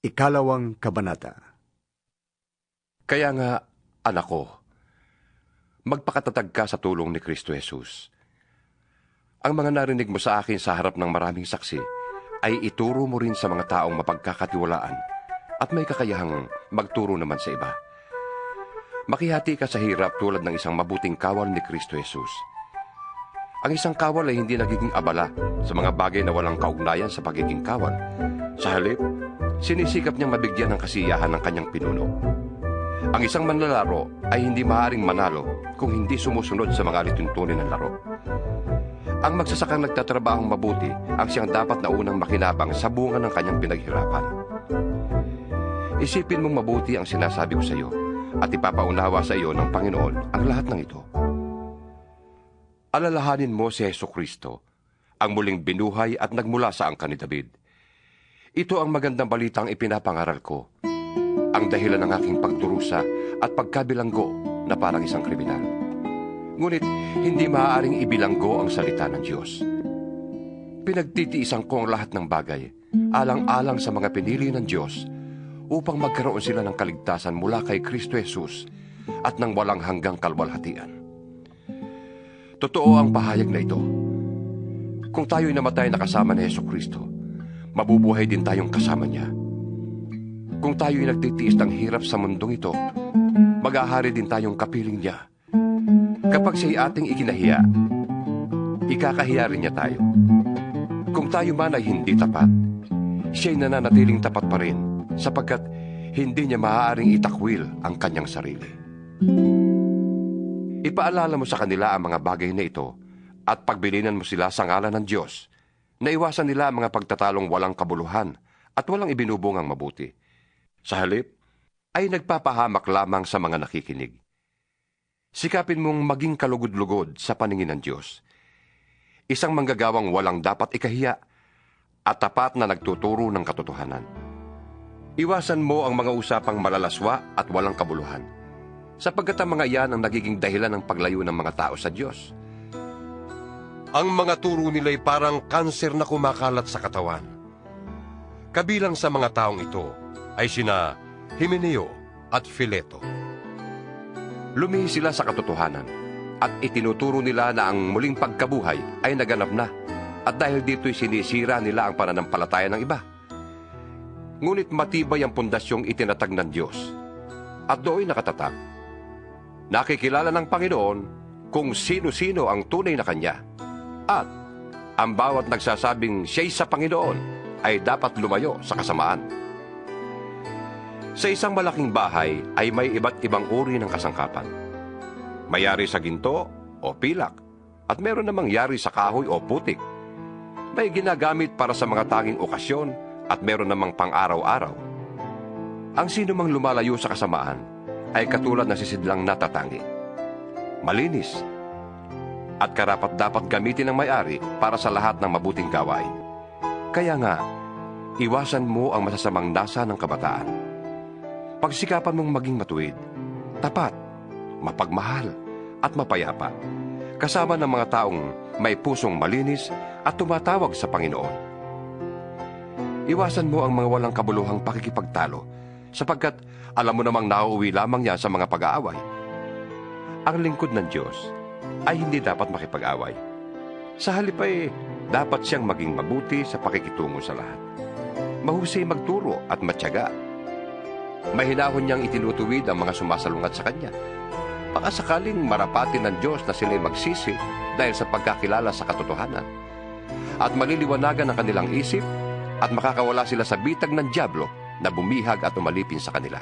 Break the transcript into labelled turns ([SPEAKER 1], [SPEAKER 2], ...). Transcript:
[SPEAKER 1] Ikalawang Kabanata.
[SPEAKER 2] Kaya nga, anak ko, magpakatatag ka sa tulong ni Kristo Jesus. Ang mga narinig mo sa akin sa harap ng maraming saksi ay ituro mo rin sa mga taong mapagkakatiwalaan at may kakayahang magturo naman sa iba. Makihati ka sa hirap tulad ng isang mabuting kawal ni Kristo Jesus. Ang isang kawal ay hindi nagiging abala sa mga bagay na walang kaugnayan sa pagiging kawal. Sa halip, sinisikap niyang mabigyan ng kasiyahan ng kanyang pinuno. Ang isang manlalaro ay hindi maaaring manalo kung hindi sumusunod sa mga alituntunin ng laro. Ang magsasakang nagtatrabahong mabuti ang siyang dapat na unang makinabang sa bunga ng kanyang pinaghirapan. Isipin mong mabuti ang sinasabi ko sa iyo at ipapaunawa sa iyo ng Panginoon ang lahat ng ito. Alalahanin mo si Jesucristo, ang muling binuhay at nagmula sa angkan ni David. Ito ang magandang balitang ipinapangaral ko, ang dahilan ng aking pagdurusa at pagkabilanggo na parang isang kriminal. Ngunit hindi maaaring ibilanggo ang salita ng Diyos. Pinagtitiisan ko ang lahat ng bagay, alang-alang sa mga pinili ng Diyos, upang magkaroon sila ng kaligtasan mula kay Kristo Jesus at ng walang hanggang kalwalhatian. Totoo ang pahayag na ito. Kung tayo'y namatay na kasama ni Jesucristo, mabubuhay din tayong kasama niya. Kung tayo'y nagtitiis ng hirap sa mundong ito, mag-ahari din tayong kapiling niya. Kapag siya'y ating ikinahiya, ikakahiya rin niya tayo. Kung tayo man ay hindi tapat, siya'y nananatiling tapat pa rin, sapagkat hindi niya maaaring itakwil ang kanyang sarili. Ipaalala mo sa kanila ang mga bagay na ito at pagbilinan mo sila sa ngalan ng Diyos, na iwasan nila ang mga pagtatalong walang kabuluhan at walang ibinubungang mabuti. Sa halip, ay nagpapahamak lamang sa mga nakikinig. Sikapin mong maging kalugod-lugod sa paningin ng Diyos. Isang manggagawang walang dapat ikahiya at tapat na nagtuturo ng katotohanan. Iwasan mo ang mga usapang malalaswa at walang kabuluhan, sapagkat ang mga iyan ang nagiging dahilan ng paglayo ng mga tao sa Diyos. Ang mga turo nila'y parang kanser na kumakalat sa katawan. Kabilang sa mga taong ito ay sina Himeneo at Fileto. Lumihis sila sa katotohanan at itinuturo nila na ang muling pagkabuhay ay naganap na, at dahil dito'y sinisira nila ang pananampalataya ng iba. Ngunit matibay ang pundasyong itinatag ng Diyos, at doon nakatatag. Nakikilala ng Panginoon kung sino-sino ang tunay na Kanya, at ang bawat nagsasabing siya'y sa Panginoon ay dapat lumayo sa kasamaan. Sa isang malaking bahay ay may iba't ibang uri ng kasangkapan. May yari sa ginto o pilak, at meron namang yari sa kahoy o putik. May ginagamit para sa mga tanging okasyon, at meron namang pang-araw-araw. Ang sino mang lumalayo sa kasamaan ay katulad na sisidlang natatangi. Malinis at karapat-dapat gamitin ng may-ari para sa lahat ng mabuting gawain. Kaya nga, iwasan mo ang masasamang dasa ng kabataan. Pagsikapan mong maging matuwid, tapat, mapagmahal, at mapayapa, kasama ng mga taong may pusong malinis at tumatawag sa Panginoon. Iwasan mo ang mga walang kabuluhang pakikipagtalo, sapagkat alam mo namang nauuwi lamang yan sa mga pag-aaway. Ang lingkod ng Diyos ay hindi dapat makipag-away. Sa halip ay dapat siyang maging mabuti sa pakikitungo sa lahat. Mahusay magturo at matyaga. Mahinahon niyang itinutuwid ang mga sumasalungat sa Kanya. Baka sakaling marapatin ng Diyos na sila'y magsisi dahil sa pagkakilala sa katotohanan. At maliliwanagan ang kanilang isip, at makakawala sila sa bitag ng dyablo na bumihag at umalipin sa kanila.